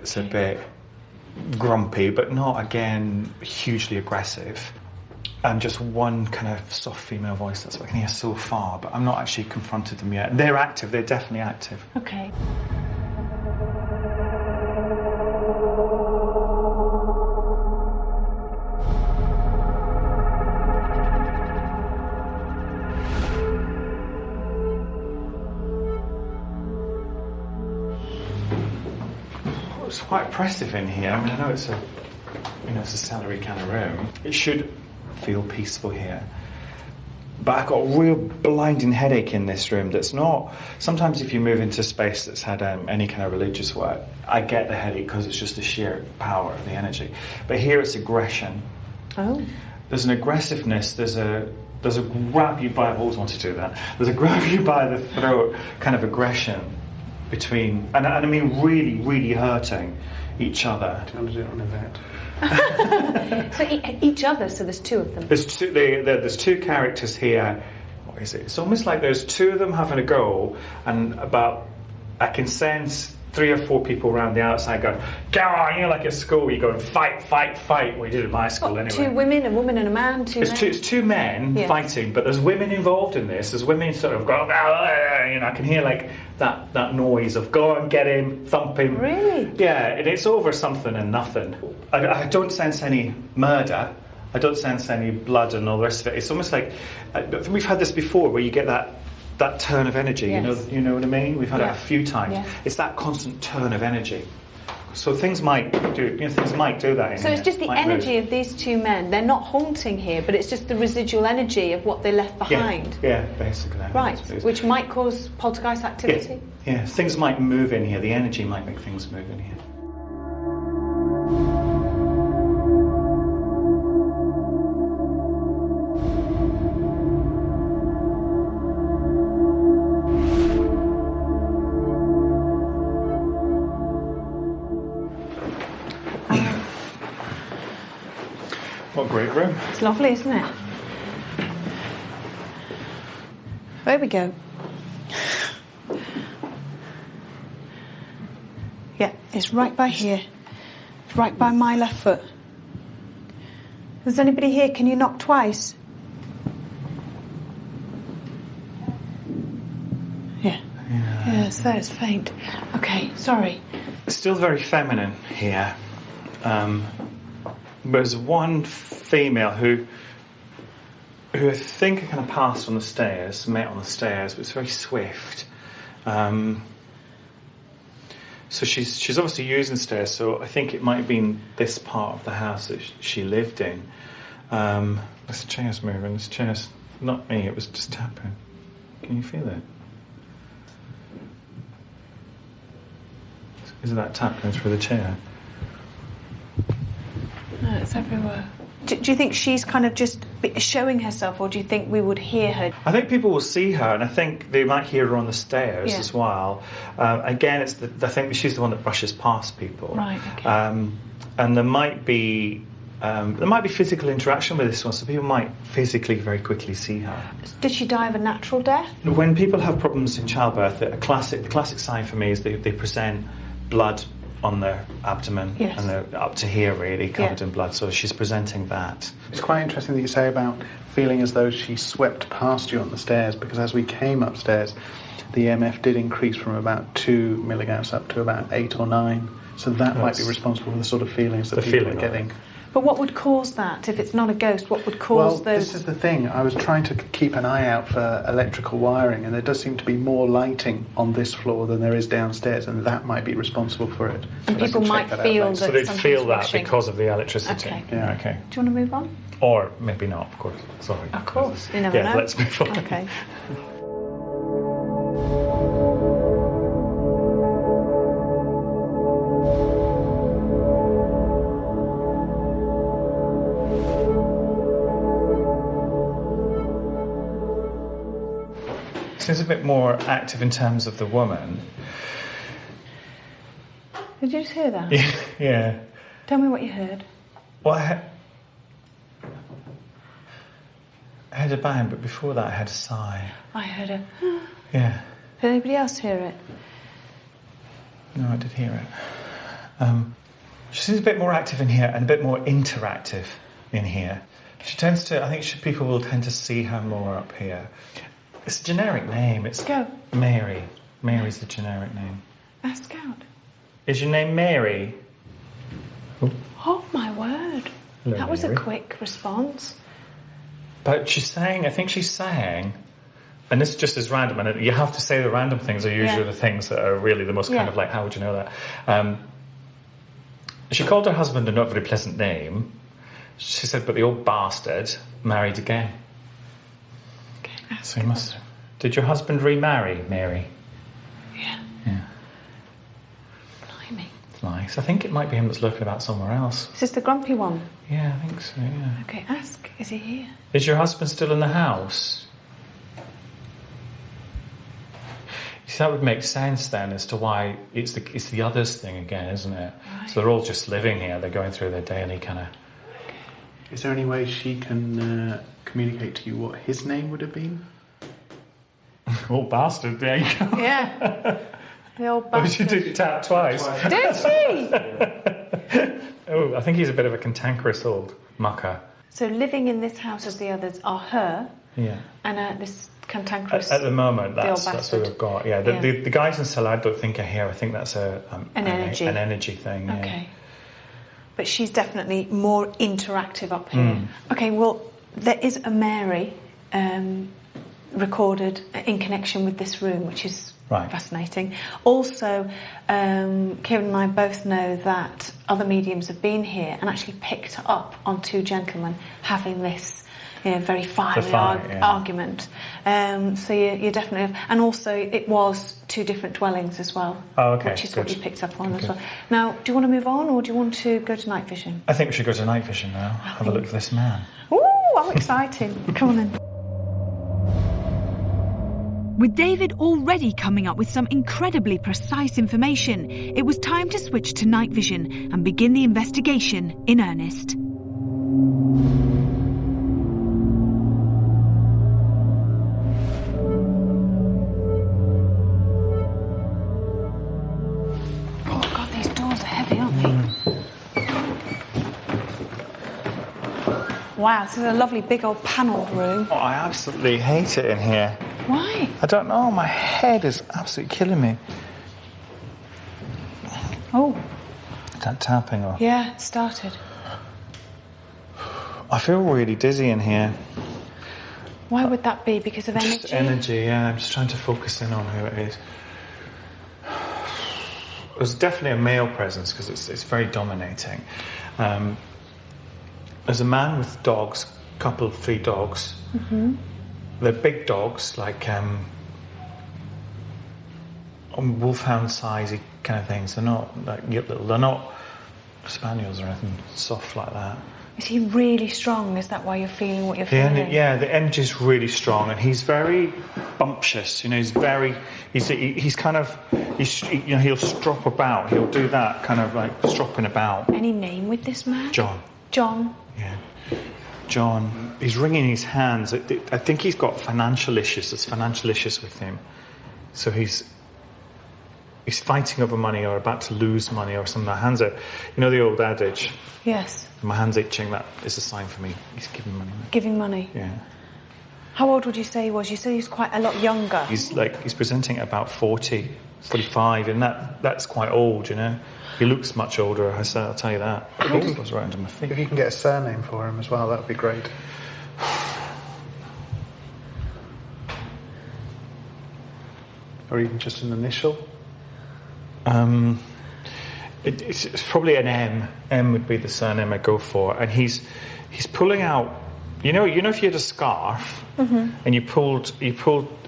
that's a bit grumpy, but not, again, hugely aggressive. And just one kind of soft female voice. That's what I can hear so far, but I'm not actually confronted them yet. They're active. They're definitely active. Okay. It's quite oppressive in here. I mean, I know it's a salary kind of room. It should feel peaceful here. But I've got a real blinding headache in this room that's not... Sometimes if you move into a space that's had any kind of religious work, I get the headache because it's just the sheer power of the energy. But here it's aggression. Oh. There's an aggressiveness, there's a grab you by... I've always wanted to do that. There's a grab you by the throat kind of aggression between... And I mean really, really hurting each other. Do you want to do it on event? So each other, so there's two of them. There's two characters here. What is it? It's almost like there's two of them having a go, and I can sense 3 or 4 people around the outside going, "Go on!" Like at school, you go and fight, fight, fight. We did it in my school anyway. 2 women, a woman and a man. It's 2 men fighting, but there's women involved in this. There's women sort of going, I can hear like that noise of go and get him, thump him. Really? Yeah, and it's over something and nothing. I don't sense any murder. I don't sense any blood and all the rest of it. It's almost like we've had this before, where you get that turn of energy. Yes. You know what I mean? We've had it a few times. Yes. It's that constant turn of energy. So things might do that. So it's just the energy of these 2 men. They're not haunting here, but it's just the residual energy of what they left behind. Yeah, basically. Right, which might cause poltergeist activity. Yeah, things might move in here. The energy might make things move in here. What a great room. It's lovely, isn't it? There we go. Yeah, it's right by here. It's right by my left foot. If there's anybody here, can you knock twice? Yeah. Yes, there, it's faint. Okay, sorry. It's still very feminine here. There's one female who I think I kind of passed on the stairs, met on the stairs, but it's very swift. So she's obviously using stairs, so I think it might have been this part of the house that she lived in. This chair's moving, this chair's not me, it was just tapping. Can you feel it? Is that tap going through the chair? No, it's everywhere. Do you think she's kind of just showing herself, or do you think we would hear her? I think people will see her, and I think they might hear her on the stairs as well. Again, I think she's the one that brushes past people. Right. Okay. And there might be physical interaction with this one, so people might physically very quickly see her. Did she die of a natural death? When people have problems in childbirth, the classic sign for me is they present blood on their abdomen, and they're up to here really, covered in blood, so she's presenting that. It's quite interesting that you say about feeling as though she swept past you on the stairs, because as we came upstairs, the EMF did increase from about 2 milligauss up to about 8 or 9, so that might be responsible for the sort of feelings that people are getting. But what would cause that? If it's not a ghost, what would cause those? Well, this is the thing. I was trying to keep an eye out for electrical wiring, and there does seem to be more lighting on this floor than there is downstairs, and that might be responsible for it. And people might feel that. So they'd feel that because of the electricity. Okay. Yeah. Okay. Do you want to move on? Or maybe not, of course. Sorry. Of course. You never know. Yeah, let's move on. Okay. Seems a bit more active in terms of the woman. Did you just hear that? Yeah. Tell me what you heard. Well, I heard a bang, but before that I had a sigh. I heard a... Yeah. Did anybody else hear it? No, I did hear it. She seems a bit more active in here and a bit more interactive in here. She tends to, I think people will tend to see her more up here. It's a generic name. It's Go. Mary. Mary's the generic name. Ask out. Is your name Mary? Oh, my word. Hello, That was Mary. a quick response. But she's saying, I think she's saying, and this just is random, and you have to say the random things are usually the things that are really the most kind of like, how would you know that? She called her husband a not very pleasant name. She said, but the old bastard married again. Okay, So you must... Did your husband remarry, Mary? Yeah. Yeah. Blimey. Nice. I think it might be him that's lurking about somewhere else. Is this the grumpy one? Yeah, I think so, yeah. Okay, ask. Is he here? Is your husband still in the house? See, that would make sense then as to why it's the others thing again, isn't it? Right. So they're all just living here, they're going through their daily kind of... Is there any way she can communicate to you what his name would have been? Oh, bastard, there you go. Yeah. The old Oh, she bastard. did it tap twice. Did she? Oh, I think he's a bit of a cantankerous old mucker. So living in this house as the others are her Yeah. and this cantankerous... At the moment, the old that's what bastard. we've got. Yeah, the guys in cell I don't think are here. I think that's an energy. An energy thing. Yeah. Okay. But she's definitely more interactive up here. Okay, well, there is a Mary recorded in connection with this room, which is fascinating. Also, Kieran and I both know that other mediums have been here and actually picked up on two gentlemen having this very fiery argument. So you definitely... And also, it was two different dwellings as well, which is what you picked up on as well. Now, do you want to move on or do you want to go to night vision? I think we should go to night vision now. Have a look at this man. Ooh, I'm excited. Come on then. With David already coming up with some incredibly precise information, it was time to switch to night vision and begin the investigation in earnest. Oh God, these doors are heavy, aren't they? Wow, this is a lovely big old panelled room. Oh, I absolutely hate it in here. Why? I don't know, my head is absolutely killing me. Oh. That tapping off. Yeah, it started. I feel really dizzy in here. Why would that be? Because of energy? Just energy, yeah. I'm just trying to focus in on who it is. There's definitely a male presence because it's very dominating. There's a man with dogs, three dogs. Mm-hmm. They're big dogs, like wolfhound sizey kind of things. They're not like little. They're not spaniels or anything soft like that. Is he really strong? Is that why you're feeling what you're feeling? The energy's really strong, and he's very bumptious. He'll strop about. He'll do that kind of like stropping about. Any name with this man? John. John. Yeah. John, he's wringing his hands. I think he's got financial issues. There's financial issues with him. So he's fighting over money or about to lose money or something. My hands are, the old adage. Yes. My hand's itching. That is a sign for me. He's giving money. Giving money? Yeah. How old would you say he was? You said he was quite a lot younger. He's presenting at about 40, 45, and that's quite old, He looks much older, I'll tell you that. It goes right under my feet. If you can get a surname for him as well, that would be great. Or even just an initial. It's probably an M. M would be the surname I go for, and he's pulling out. If you had a scarf and you pulled.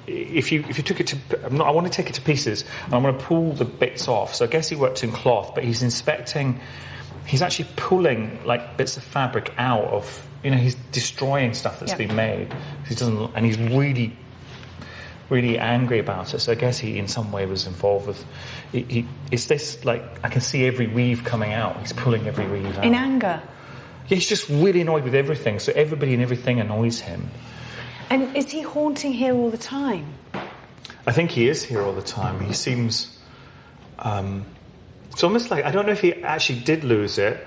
If you took it to, I want to take it to pieces, and I'm going to pull the bits off. So I guess he worked in cloth, but he's inspecting. He's actually pulling like bits of fabric out of. He's destroying stuff that's been made. He doesn't, and he's really, really angry about it. So I guess he, in some way, was involved with. It's this like I can see every weave coming out. He's pulling every weave out in anger. Yeah, he's just really annoyed with everything. So everybody and everything annoys him. And is he haunting here all the time? I think he is here all the time. He seems It's almost like, I don't know if he actually did lose it